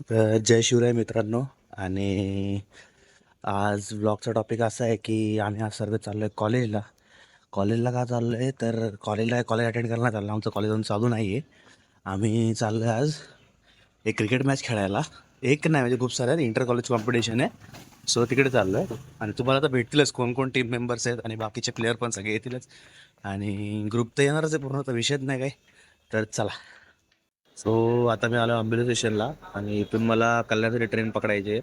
जय शिवराय मित्रांनो. आणि आज ब्लॉगचा टॉपिक असा आहे की आम्ही आज सर्व चाललो आहे कॉलेजला. कॉलेजला का चाललो आहे तर कॉलेज अटेंड करायला चाललो. आमचं कॉलेज अजून चालू नाही आहे. आम्ही चाललो आहे आज एक क्रिकेट मॅच खेळायला. एक नाही म्हणजे खूप साऱ्या इंटर कॉलेज कॉम्पिटिशन आहे. सो तिकडे चाललो आहे. आणि तुम्हाला तर भेटतीलच कोण कोण टीम मेंबर्स आहेत आणि बाकीचे प्लेयर पण सगळे येतीलच. आणि ग्रुप तर येणारच आहे पूर्ण, तर विषयच नाही काही. तर चला. सो आता मी आलो आंबेली स्टेशनला आणि इथून मला कल्याणसाठी ट्रेन पकडायची आहे.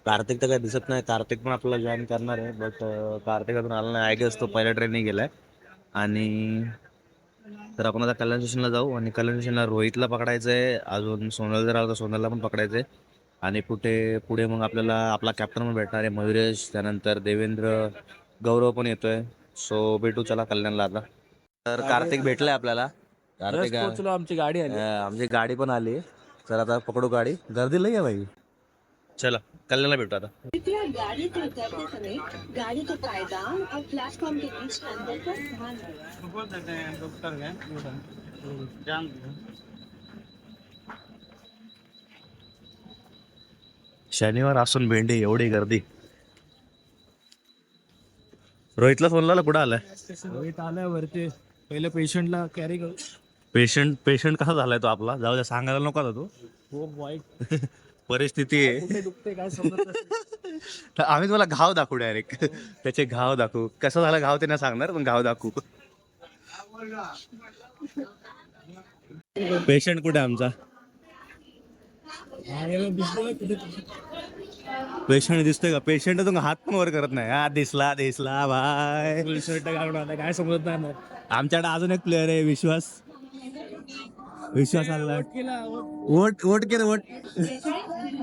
कार्तिक तर काही दिसत नाही. कार्तिक पण आपल्याला जॉईन करणार आहे, बट कार्तिक अजून आला नाही. आय गेस तो पहिल्या ट्रेनने गेला आहे. आणि तर आपण आता कल्याण स्टेशनला जाऊ आणि कल्याण स्टेशनला रोहितला पकडायचं आहे. अजून सोनल जर आला तर सोनलला पण पकडायचं आहे. आणि पुढे मग आपल्याला आपला कॅप्टन पण भेटणार आहे मयुरेश, त्यानंतर देवेंद्र, गौरव पण येतोय. सो भेटू चला कल्याणला आता. तर कार्तिक भेटलाय आपल्याला. कार्तिक पोहोचलो, आमची गाडी आली. आमची गाडी पण आली. चला आता पकडू गाडी. गर्दी लई आहे भाई. चला कल्याणला भेटू आता. कृपया गाड़ी से उतरते समय गाड़ी के पायदान और प्लेटफॉर्म के बीच अंतर का ध्यान रखें। शनिवार असून भेंडी एवढी गर्दी. रोहितला फोन कुठं आलाय? रोहित आलाय वरती. पहिले पेशंटला कॅरी करू. पेशंट कसा झालाय तो आपला? जाऊ द्या, सांगायला नको आता. तो खूप वाईट परिस्थिती आहे. कुठे दुखते काय समजत तर आम्ही तुम्हाला घाव दाखवू डायरेक्ट. त्याचे घाव दाखवू. कसं झालं घाव ते नाही सांगणार, पण घाव दाखवू. पेशंट कुठे आमचा? पेशंट दिसतोय का? पेशंट तुम्ही हात पण वर करत नाही. हा दिसला भाय. फुल शर्ट घालून आलाय, काय समजत नाही मग. आमच्याकडे अजून एक प्लेअर आहे, विश्वास आला. वोट केलं वोट.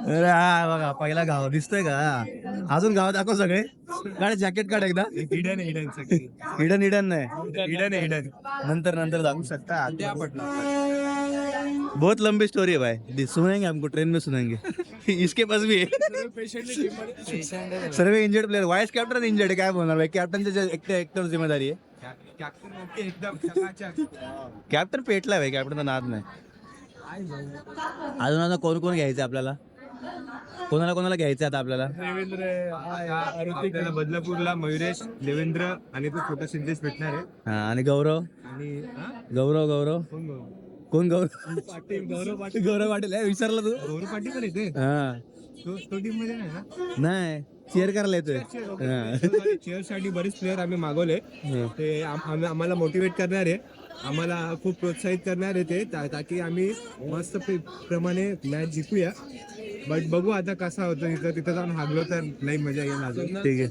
अरे हा बघा, पहिला घाव दिसतोय का? अजून घाव दाखव सगळे. काढ जॅकेट काढ एकदा. हिडन हिडन नाही. नंतर दाखवू शकता. बहुत लंबी स्टोरी है भाई. सुनाएंगे हमको ट्रेन में सुनाएंगे. इसके पास भी है. सर्व injured player. Vice captain injured आहे. काय बोलणार भाई? कॅप्टनच्या एकट्यावर जिम्मेदारी आहे. कॅप्टन पेटला भाई. कॅप्टनचा नाद नाही. अजून आता कोण घ्यायचं आपल्याला? कोणाला घ्यायचं आता आपल्याला? देवेंद्र, बदलापूरला मयुरेश, देवेंद्र आणि तो छोटा सिद्धेश भेटणार आहे. हा आणि गौरव. आणि गौरव कोण? गौरव पाटील आहे. विचारलं तू? गौरव पाटील पण येते. हा तो टीम मध्ये नाही ना. नाही, चेअर करायला येतोय. चेअर साठी बरेच प्लेअर आम्ही मागवले. ते आम्हाला मोटिवेट करणार आहे, आम्हाला खूप प्रोत्साहित करणार आहे ते, ताकी आम्ही मस्त प्रमाणे मॅच जिंकूया. बट बघू आता कसा होतं. तिथं जाऊन हागलो तर नाही मजा येईल अजून. ठीक आहे.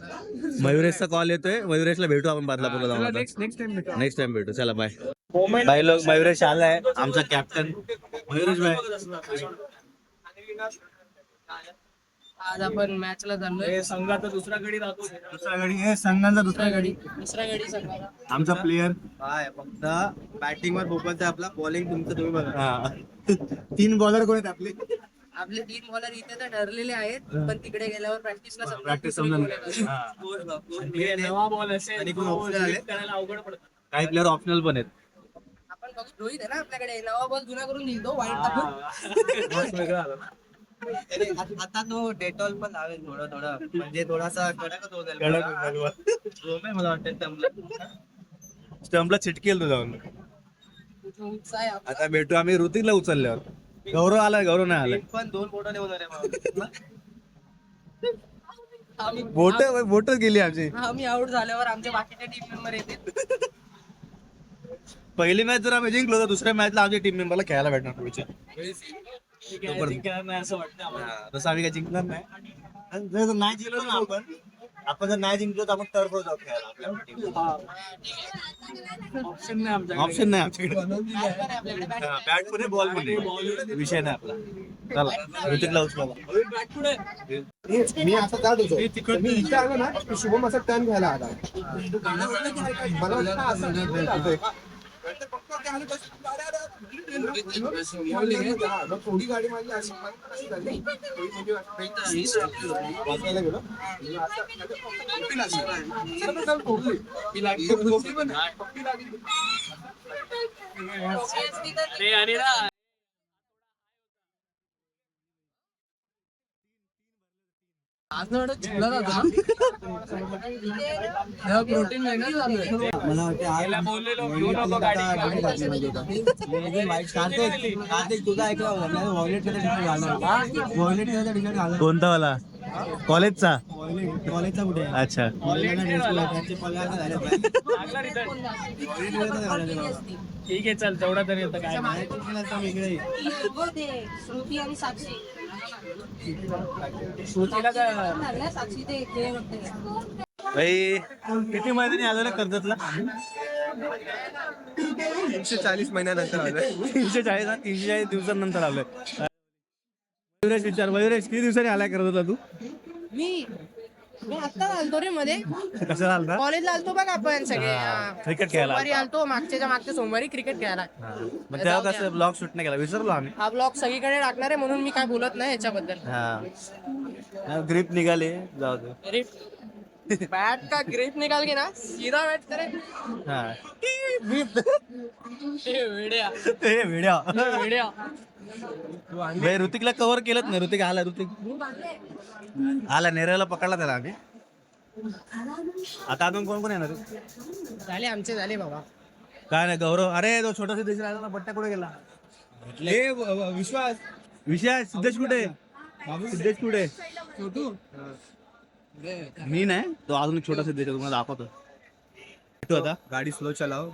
मयुरेशचा कॉल येतोय. मयुरेशला भेटू आपण बदलापूरला जाऊन. नेक्स्ट टाइम भेटू. चला बाय. भाई लोग, मयुरेश आलाय आमचा कॅप्टन. मयुरेश भाई, आज आपण मॅचला चाललोय. संघाचा दुसरा गडी राहतो. संघांचा दुसरा दुसऱ्या गाडी संघाला. आमचा प्लेअर. फक्त बॅटिंग वर फोकस आहे आपला. बॉलिंग तुमचं तुम्ही बघा. 3 बॉलर कोण आहेत आपले? आपले 3 बॉलर इथे तर ठरलेले आहेत, पण तिकडे गेल्यावर प्रॅक्टिसला प्रॅक्टिस समजून नवा बॉल असेल आणि कोण ऑप्शन आले करायला अवघड पडतं. काही प्लेअर ऑप्शनल पण आहेत. आपण बघू. रोहित आहे ना आपल्याकडे, नवा बॉल जुना करून देईल तो वाईट टाकून. आता तो डेटॉल पण लावेल थोडं म्हणजे थोडासा कडकच होईल. मला वाटतं स्टंपला चिटकेल तू जाऊन. उत्साह आहे आपला. आता भेटू आम्ही ऋतिकला उचलल्यावर. गौरव नाही आलाय. पण 2 बोटाने होणार आहे. बोट गेली आमची. आम्ही आउट झाल्यावर आमचे बाकीचे टीम मेंबर येतील. पहिली मॅच जर आम्ही जिंकलो तर दुसऱ्या मॅचला आमच्या टीम मेंबरला खेळायला भेटणार पुढच्या. असं वाटतं. तसं आम्ही काय जिंकणार नाही. आणि जर नाही जिंकलो ना आपण जर नाही जिंकलो तर आपण टर्फवर जाऊ खेळायला. ऑप्शन नाही आमच्याकडे. ऑप्शन नाही आमच्याकडे. आपल्याकडे बॅट पण बॉल पण विषय नाही आपला. चला ऋतिकला उचला. मी असं काढ होतो. मी इथे आलो ना, शुभम असा टर्न घ्यायला आला. मला वाटतं असं थोडी गाडी माझी अशी झाली. वाचायला गेलो आणि आज एवढं चिडला जातो ना प्रोटीन वेगळं चालू आहे. मला वाटतं कार्तिक तुझा ऐकला होता वॉलेट कलरचा टी शर्ट घालणार कोणता वाला कॉलेजचा कॉलेजचा कुठे आहे? अच्छा त्यांचे पगार नाही झाले पाहिजे. ठीक आहे चल तेवढा तरी आता काय वेगळे हो ते श्रुती आणि साक्षी श्रुतीला काय झाल्या साक्षी ते होते भाई किती महिन्यांनी आलो ना कर्जतला 340 महिन्यानंतर आलोय. 340 दिवसांनंतर आलोय. मयुरेश विचार, मयुरेश किती दिवसांनी आलाय कर्जतला तू? मी आता आलतो रे मध्ये कसं आलता? कॉलेजला आलतो बघ आपण सगळे क्रिकेट खेळायला सोमवारी आलतो मागच्या सोमवारी क्रिकेट खेळायला. मग तेव्हा कसं ब्लॉग शूट नाही केला, विसरलो आम्ही. हा ब्लॉग सगळीकडे टाकणार आहे म्हणून मी काय बोलत नाही याच्याबद्दल. हा ग्रीप निघाली, जाऊ दे. बॅट का ग्रिप निकाल के ना सीधा बॅट करे हा वेड्या ते व्हिडिओ वेड्या. भाई ऋतिकला कव्हर केलंच नाही. ऋतिक आला, आला नेरेला पकडला त्याला आम्ही. आता अजून कोण कोण येणार? झाले आमचे झाले बाबा. काय नाही गौरव, अरे तो छोटा सिद्धेश राहिला ना, बट्ट्या कुठे गेला? विश्वास विषय सिद्धेश कुठे? सिद्धेश कुठे? मी नाही, तो अजून छोटा सिद्धेश आहे, तुम्हाला दाखवतो. भेटू आता. गाड़ी स्लो चलाओ,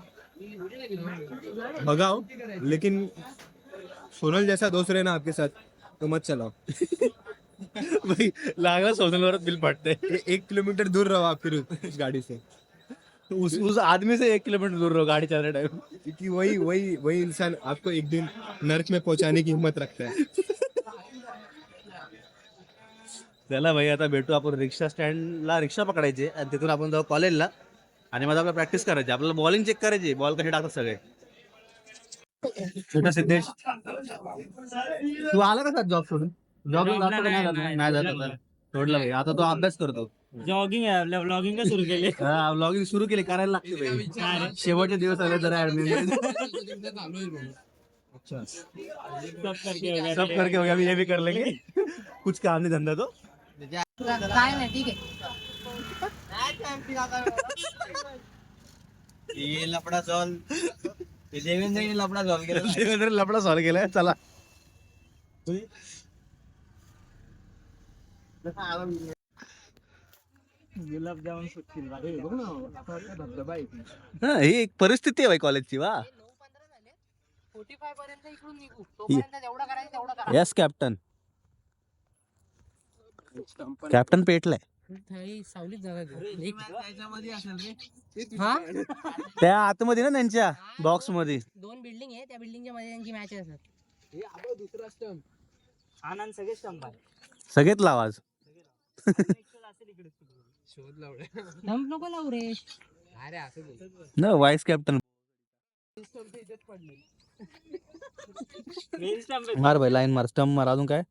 भगाओ, लेकिन सोनल जैसा दोस्त रहे ना आपके साथ तो मत चलाओ. भाई लागला सोनलवर बिल पडते. 1 किलोमीटर दूर रहो आप फिर उस गाड़ी से. उस आदमी से 1 किलोमीटर दूर रहो गाड़ी चल रहे टाइम. क्योंकि वही इंसान आपको एक दिन नर्क में पहुंचाने की हिम्मत रखता है. चला भाई आता भेटू आपण रिक्षा स्टँडला. रिक्षा पकडायची आणि तिथून आपण जाऊ कॉलेजला आणि मग आपल्याला प्रॅक्टिस करायची. आपल्याला बॉलिंग चेक करायची, बॉल कसे टाकतात सगळे. छोटा सिद्धेश तू आला का जॉब सोडून? जॉब नाही जात आता. सोडला भाई, आता तो अभ्यास करतो. जॉगिंग आहे आपल्या ब्लॉगिंग का सुरू केली. हा ब्लॉगिंग सुरू केली, करायला लागते भाई. शेवटचे दिवस आले जरा ऍडमिन सब करके हो गया, अभी ये भी कर लेंगे. कुछ काम नहीं धंधा तो. काय नाही ठीक आहे. ये लफडा सॉल्व देवेंद्रने लफडा सॉल्व केला. देवेंद्र लपडा सॉल्व केलाय. चला गुलाबजामुन सुटतील हा, ही एक परिस्थिती आहे भाई कॉलेजची. वा 45 पर्यंत इकडून निघू तोपर्यंत जेवढं करायचं तेवढं करा. Yes captain. कॅप्टन पेटलाय सावलीत जागा घेऊ. त्याच्यामध्ये असेल रे. हा त्या आतमध्ये ना त्यांच्या बॉक्स मध्ये 2 बिल्डिंग आहे, त्या बिल्डिंगच्या मध्ये त्यांची मॅच असतात. दुसरा स्टंप आनंद सगळे स्टंप आहे. सगळेच लावाज. शोध लावले. स्टंप नको लावू रे. अरे असं बोल. न वाईस कॅप्टन मार भाई, लाईन मार, स्टंप मार. अजून काय?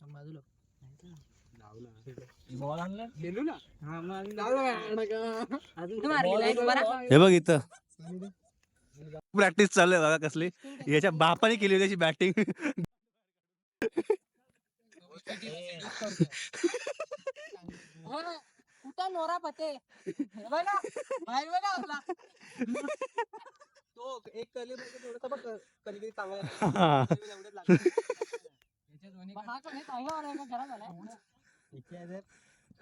बाजूला बॉल आणला गेलो ना. अजून मारली लाईन बरा. हे बघ इथं प्रॅक्टिस चालू आहे बघा कसली. याच्या बापाने केली त्याची बॅटिंग. कुठं नोरा पते बघा बाहेर बघा आपला. तो एक कली थोडासा बघ कधी चांगला हा कोण आहे? चांगला वाला आहे का? खराब वाला आहे?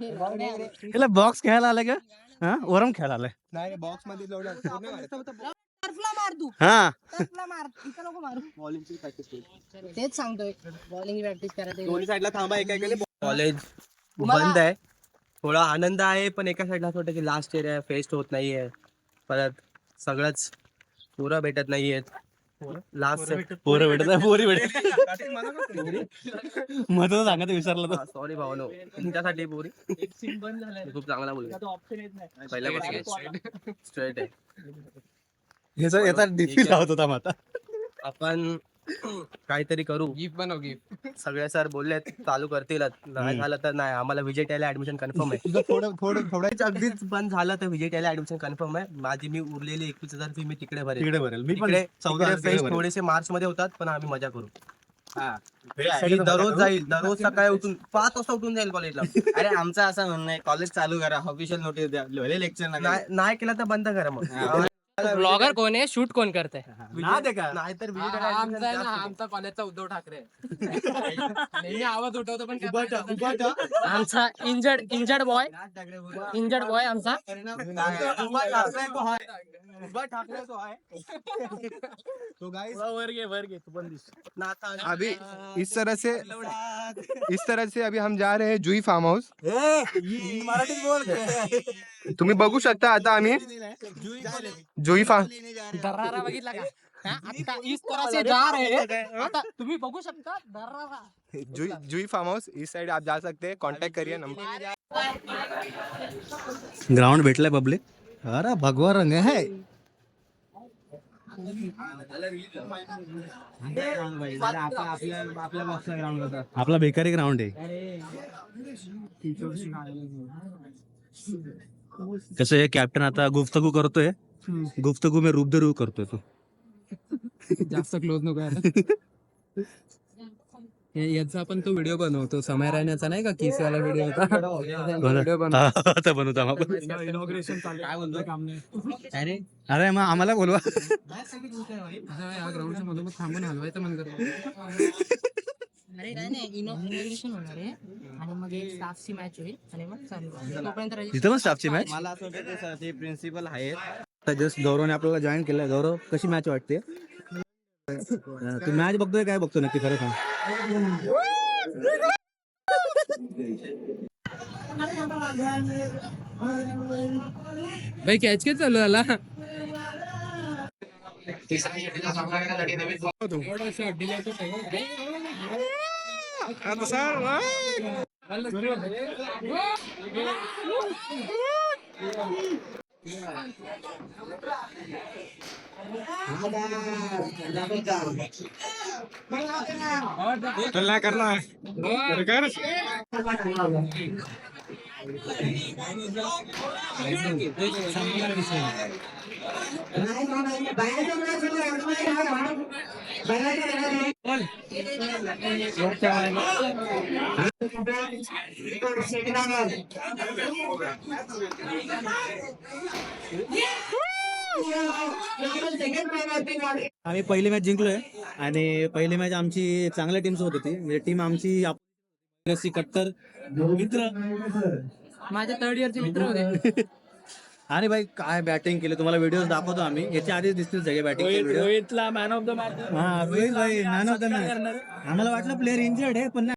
हे लावण्या. याला बॉक्स खेळायला आलाय का? हा ओरम खेळायला आलाय. नाही बॉक्स मध्ये टर्फला मार तू. हा टर्फला मार, इथं नको मारू. बॉलिंगची प्रॅक्टिस केली. तेच सांगतोय बॉलिंग प्रॅक्टिस करायचं. दोन्ही साईडला थांबा. एका कॉलेज बंद आहे. थोडा आनंद आहे पण एका साईडला असं वाटतं की लास्ट इयर आहे, फेस्ट होत नाहीये. परत सगळंच पोरं भेटत नाहीयेत. लास्ट पोरं भेटत आहे, पोरी भेटत. महत्व सांगत विसरला तो. सॉरी भावनो तुमच्यासाठी पोरी खूप चांगला मुलगा पहिल्यापासून स्ट्रेट आहे. याचा डीपी लावत होता मग आता. आपण काहीतरी करू. गिफ्ट बनव गिफ्ट. सगळे सर बोललेत चालू करतील. नाही झालं तर नाही. आम्हाला विजय यायला ऍडमिशन कन्फर्म आहे. थोडं अगदीच बंद झालं तर विजय यायला ऍडमिशन कन्फर्म आहे. माझी मी उरलेली 21,000 फी मी तिकडे भरेल. तिकडे भरेल मी पण. तिकडे 14,000 फेस्ट थोडेसे मार्च मध्ये होतात पण आम्ही मजा करू. आणि दररोज जाईल, दररोज सकाळी उठून 5 वाजता उठून जाईल कॉलेजला. अरे आमचं असं म्हणणं आहे, कॉलेज चालू करा, ऑफिशियल नोटीस द्या, भले लेक्चर नाही केला तर बंद करा मग. ब्लॉगर कोण आहे, शूट कोण करतंय? नाहीतर आमचा आहे ना, आमचा कॉलेजचा उद्धव ठाकरे नेहमी आवाज उठवतो पण काय फायदा नाही. आमचा इंजर्ड बॉय आमचा. तो गाइस वर घे तू पण दिस. अभी इस तरह से अभी हम जा रहे हैं जुई फार्म हाऊस. तुम्ही बघू शकता आता आम्ही जुई फार्म दर्रारा बघितला का? हा, आता इस तरह से जा रहे हैं. आता तुम्ही बघू शकता दर्रारा. जुई फार्म हाऊस इस साइड आप जा सकते हैं. कॉन्टॅक्ट करिए नंबर. Ground भेटलाय public. अरे भगवा रंग है. आपला बेकारी ग्राउंड आहे. कसं आहे कॅप्टन आता गुफ्तगू करतोय. गुफ्तगू में रूप दे रूप करतोय तू. जास्त क्लोज नको यार. याचा आपण तो व्हिडिओ बनवतो समय राहण्याचा नाही का, किस वाला व्हिडिओ होता. आता बनवतो आपण. इनॉग्रेशन काय बोलतोय काम नाही. अरे मग आम्हाला बोलवा. या ग्राउंडच्या मधोमध थांबून हलवायचं मन करतो. अरे काय नाही, इनॉग्रेशन होणार आहे आणि मग एक स्टाफची मॅच होईल आणि मग चालू तोपर्यंत तिथं पण स्टाफची मॅच. मला असं वाटतं ते प्रिन्सिपल आहेत. आता जस्ट गौरवने आपल्याला जॉईन केलंय. गौरव कशी मॅच वाटते? तू मॅच बघतोय काय बघतो नक्की खरं सांग. भाई कॅच काय चालू झाला? चल करना कर. आम्ही पहिली मॅच जिंकलोय आणि पहिली मॅच आमची चांगल्या टीम सोबत होती. म्हणजे टीम आमची कट्टर मित्र, माझे थर्ड इयरचे मित्र होते. आणि भाई काय बॅटिंग केली तुम्हाला व्हिडिओ दाखवतो आम्ही. याच्या आधीच दिसतील सगळे बॅटिंग. रोहितला मॅन ऑफ द मॅच. हा रोहित भाई मॅन ऑफ द मॅच. आम्हाला वाटलं प्लेअर इंजर्ड आहे पण नाही.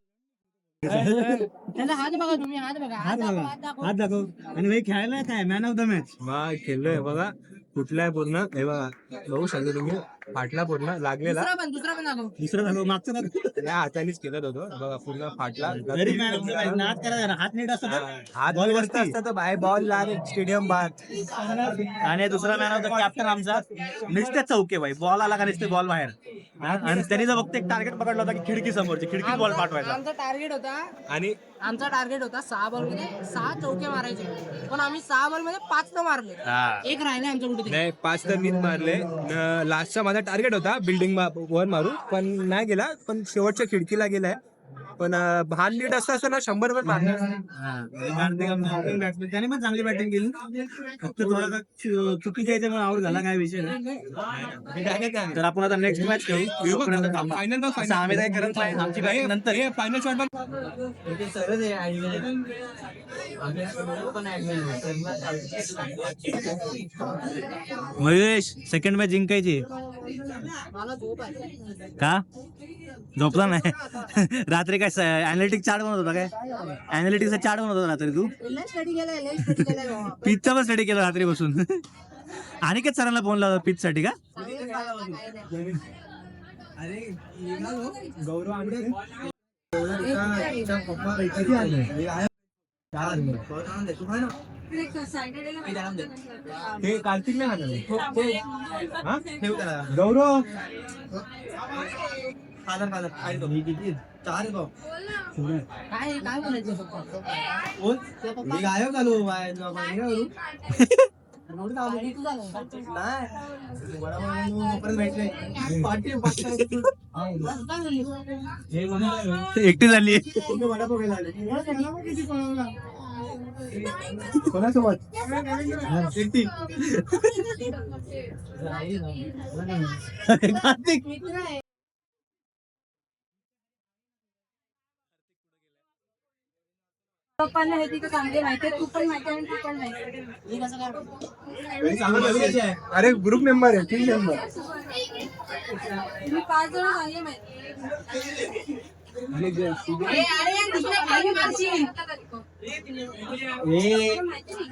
त्याला हात बघा तुम्ही, हात बघा, हात बघा, हात दाखव. आणि भाई खेळायला काय मॅन ऑफ द मॅच. खेळलोय बघा. कुठलाय पूर्ण हे बघा. बघू शकता तुम्ही. फाटला पूर्ण लागलेला. दुसरा पण दाखव. दुसरं दाखव, मागचं दाखव. या हातानेच केलं होतं बघा. पूर्ण फाटला. तरी man of the match. नाद करायचा ना. हात नीट असतो तर हात बॉल बॉल वरती. असतं तर बाय बॉल स्टेडियम बाद. आणि दुसरा मॅन ऑफ द कॅप्टन आमचा नुसते चौके भाई. बॉल आला का नुसते बॉल बाहेर. आणि त्यांनी जर फक्त एक टार्गेट पकडला होता की खिडकी समोरची खिडकीत बॉल पाठवायचा. आमचा टार्गेट होता आणि आमचा टार्गेट होता 6 बॉल मध्ये 6 चौके मारायचे, पण आम्ही 6 बॉल मध्ये 5 न मारले. एक राहिले आमच्या कुठे. नाही 5 तर मीच मारले. लास्टचा माझा टार्गेट होता बिल्डिंग वर मारू, पण नाही गेला. पण शेवटच्या खिडकीला गेलाय. पण भान नीट असं ना 100 वर मारणार. त्याने पण चांगली बॅटिंग केली. फक्त थोडासा चुकीच्या याच्यामुळे आउट झाला, काय विषय नाही. तर आपण आता नेक्स्ट मॅच खेळू. फायनल असं आम्ही काय करत नाही. आमची बॅटिंग नंतर final shot. Mahesh second match जिंकायची मला झोप आहे. का? झोपला नाही रात्री? काय अॅनालिटिक्स चार्ट बनवत होता? काय अॅनालिटिक्सचा चार्ट बनवत होता रात्री तू? पिचचा पण स्टडी केला रात्री बसून. अनिकेत सरांना फोन लावला पिच साठी का? हे कार्तिक नाही गौरव काय बोलायचं? गायब झालो. गाडी तुझा नाही. एकटी झाली. कोणासोबत कार्तिक मित्र आहे. पप्पांना हे तिथे चांगले माहिती आहे, तू पण माहिती आहे आणि तू पण माहिती आहे. हे कसं काय? अरे ग्रुप मेंबर आहे 3 मेंबर. मी 5 जण चांगले माहिती आहे. ए, अरे दुसऱ्या खाली मारशील.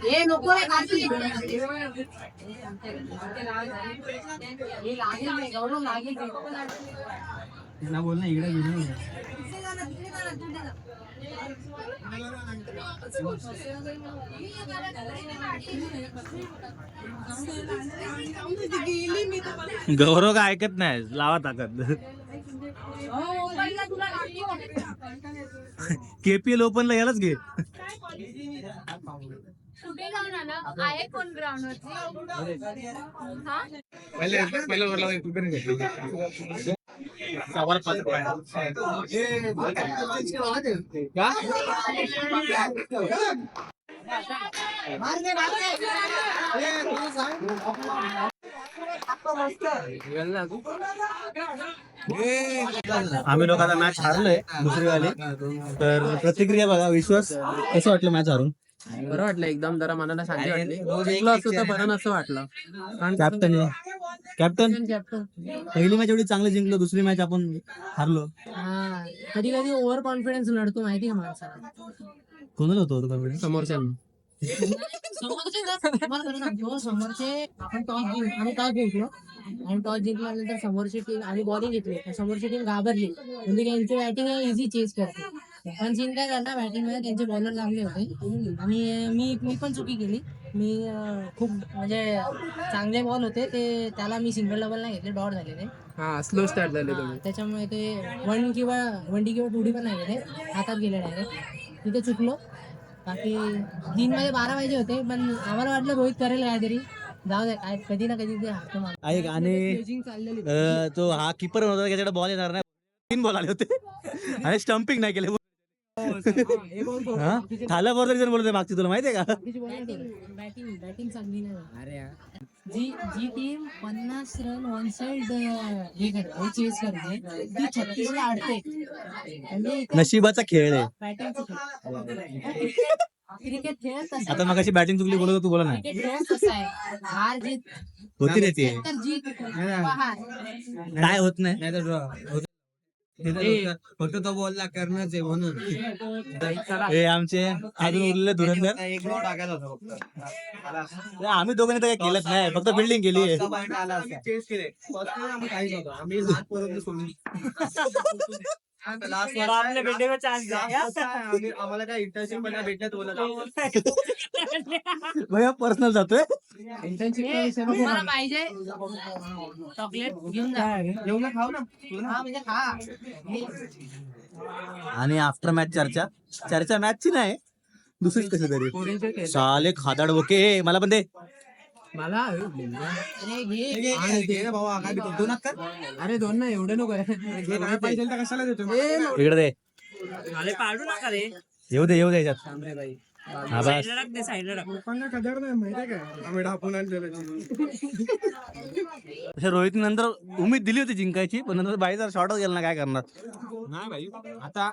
ए, नको रे कार्तिक. हे लागेल नाही, गौरव लागेल नाही. बोल ना इकडे गौरव का ऐकत नाही, लावा ताकद. हो, पहिला तुला लागतो. केपीएल ओपनला यालाच घे. कुठे जाऊन आला आहे कोण ग्राउंड वरती हा आम्ही लोक आता मॅच हारलोय दुसरी वाली. तर प्रतिक्रिया बघा, विश्वास कसं वाटलं मॅच हारून? बरं वाटलं एकदम, जरा मनाला शांती वाटली. जिंकलो असतो तर बरं नसं वाटलं. कॅप्टन कॅप्टन कॅप्टन पहिली मॅच एवढी चांगली जिंकलो, दुसरी मॅच आपण हारलो. हा, कधी कधी ओव्हर कॉन्फिडन्स लढतो माहिती का माणसाला. कोणाला होतो कॉन्फिडन्स? समोरच्यांना समोरचे आपण टॉस जिंकलो आणि टॉस जिंकल्यानंतर समोरची टीम आणि बॉलिंग घेतली, समोरची टीम घाबरली म्हणजे त्यांची बॅटिंग इझी चेस करते. पण सीन काय करणार, बॅटिंग मध्ये त्यांचे बॉलर चांगले होते आणि मी पण चुकी केली. मी खूप म्हणजे चांगले बॉल होते ते, त्याला मी सिंगल डबल नाही घेतले, डॉट झाले ते. हा स्लो स्टार्ट झाले तुम्ही. त्याच्यामुळे ते 1 किंवा 2D पण नाही गेले, हातात गेले डायरेक्ट. तिथे चुकलो. बाकी 3 मध्ये 12 पाहिजे होते, पण आम्हाला वाटलं रोहित करेल काहीतरी. जाऊ दे, काय कधी ना कधी ते हारतो माणूस. ऐक, आणि चाललेली तो हा किपर होता त्याच्याकडे बॉल येणार नाही, 3 बॉल आले होते आणि स्टम्पिंग नाही केले. थाला बरोबर बोलतोय मागची, तुला माहितीये का? बॅटिंग चांगली नाही. जी टीम 50 रन वन साइड हे करते, चेस करते, ती 36 ला अडते. म्हणजे नशिबाचा खेळ आहे. बॅटिंग क्रिकेट खेळत तसं आता मगाशी बॅटिंग चुकली बोलत होता, तू बोला नाही. क्रिकेट खेळत तसं आहे. हार जीत होती रे ती, तर जीत हार. काय होत नाही. फक्त तो बोलला करणारच आहे म्हणून हे आमचे अजून उरलेले धुरंधर. एक गोल टाकायचा होता फक्त. आम्ही दोघांनी तर काही केलंच नाही, फक्त बिल्डिंग केली. चेस केले आम्ही काहीच होतो, आम्ही हात पर्यंत सोडून आम्हाला काय इंटर्नशिप पण भेटण्यात भैया पर्सनल जातोय. तुम्हाला पाहिजे चॉकलेट घेऊन जा. जेवण खाऊ ना. हा म्हणजे खा. आणि आफ्टर मॅच चर्चा मॅचची नाही, दुसरीच कशी तरी. साले खादाड बोके, मला पण दे. मला अरे घे. अरे 2 ना एवढे नको पाहिजे तर कशाला देतो. इकडे दे, पाडू नका रे. येऊ दे याच्यात. हा बस. लोकांना कदर नाही माहितीये काय, आम्ही ढापून आणलेलं. रोहित नंतर उमेद दिली होती जिंकायची, पण नंतर बाई जर शॉर्टच गेला ना, काय करणार. नाही भाई, आता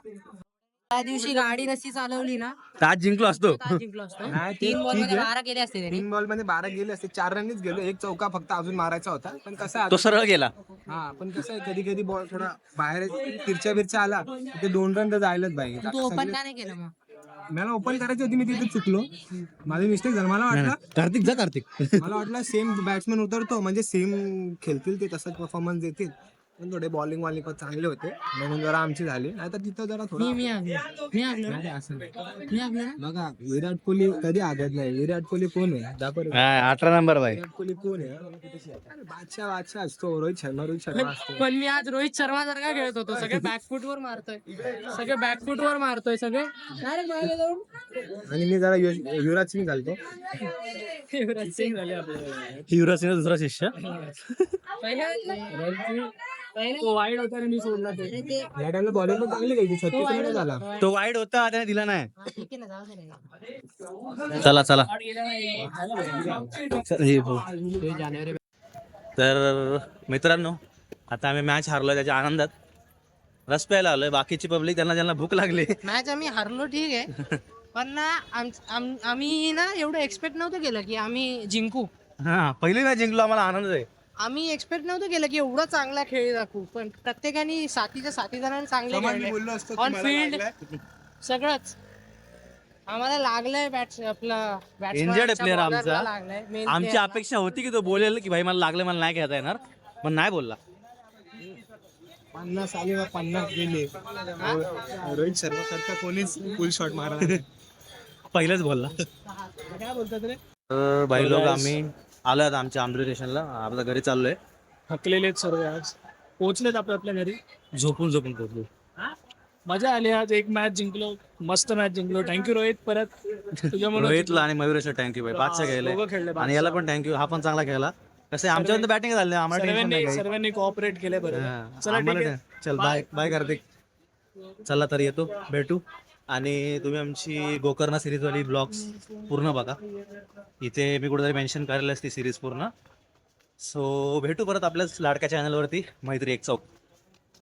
त्या दिवशी गाडी नसती चालवली ना, तर आज जिंकलो असतो. तर जिंकलो असतो. नाही, 3 बॉल मध्ये 12 केले असते त्यांनी. 3 बॉल मध्ये 12 गेले असते, 4 रननीच गेलो. एक चौका फक्त अजून मारायचा होता, पण कसं तो सरळ गेला. हा, पण कसं आहे कधी कधी बॉल थोडा बाहेर तिरच्या आला ते 2 रन तर जायलाच पाहिजे. तू ओपन का नाही केलं मग? मला ओपन करायची होती, मी तिथे चुकलो, माझी मिस्टेक झाली. मला वाटलं कार्तिक मला वाटलं सेम बॅट्समॅन उतरतो म्हणजे सेम खेळतील ते, तसंच परफॉर्मन्स देतील. पण थोडे बॉलिंग वाले पण चांगले होते म्हणून जरा आमची झाली नाही तर तिथं जरा थोडं मी आगलो नाही, असं नाही. मी आगलो ना बघा विराट कोहली कधी आगत नाही. विराट कोहली कोण आहे दाखव रे. 18 नंबर भाई. विराट कोहली कोण आहे अरे बादशाह असतो. रोहित शर्मा असतो. पण मी आज रोहित शर्मा सारखा खेळत होतो. सगळे बॅकफुट वर मारतोय सगळे डायरेक्ट मागे जाऊन आणि मी जरा युवराज सिंग घालतो. युवराज सिंग झाले आपले. युवराज सिंह दुसरा शिष्य. तो वाईट होता आणि मी सोडला ते. या टाइमला बॉलिंग पण चांगली घ्यायची. 36 रन झाला. तो वाईट होता त्याने दिला नाही. ठीक आहे ना, जाऊ दे रे. चला चला. हे भाऊ. ते जानेवारी तर मित्रांनो आता आम्ही मॅच हारलोय त्याच्या आनंदात रस प्यायला आलोय. बाकीची पब्लिक ज्यांना भूक लागली मॅच आम्ही हरलो ठीक आहे पण ना आम्ही ना एवढं एक्सपेक्ट नव्हतं केलं की आम्ही जिंकू. हा पहिली मॅच जिंकलो आम्हाला आनंद आहे. आम्ही एक्सपेक्ट नव्हतं केलं की एवढा चांगला खेळ दाखवू पण प्रत्येकाने साथी जणांनी चांगले खेळले बोललो असतो ऑन मला फील्ड लागलंय. सगळंच आम्हाला लागलंय Injured player आमचा. आमची अपेक्षा होती की तो बोलेल की भाई मला लागलं मला नाही खेळता येणार पण नाही बोलला. 50 आले व 50 गेले. रोहित शर्मा सारखा कोणीच फुल शॉट मारला नाही. पहिलेच बोलला. काय बोलतात रे. तर भाई लोक आम्ही आलो आता आमच्या आंबोली स्टेशनला. आपल्या घरी चाललोय. थकलेले आहेत सर्व आज पोहोचलेत आपल्या घरी. झोपून पोहोचलो. मजा आली आज एक मॅच जिंकलो मस्त मॅच जिंकलो थँक्यू रोहित परत तुझ्यामुळे रोहितला आणि मयुरेशला थँक्यू भाई. 5 गेले दोघं खेळले आणि याला पण थँक्यू. हा पण चांगला खेळला. कसं आहे, आमच्यापर्यंत बॅटिंग झाली नाही, आम्हाला टेन्शन नाही काही. सर्वांनी कोऑपरेट केले बरं हा, चला ठीक आम्हाला आहे चल बाय बाय कार्तिक. चला तर येतो भेटू. आणि तुम्ही आमची गोकर्णा सिरीज वाली ब्लॉग्स पूर्ण बघा. इथे मी कुठेतरी मेन्शन करेलच ती सिरीज पूर्ण. सो भेटू परत आपल्याच लाडक्या चॅनलवरती मैत्री एक चौक.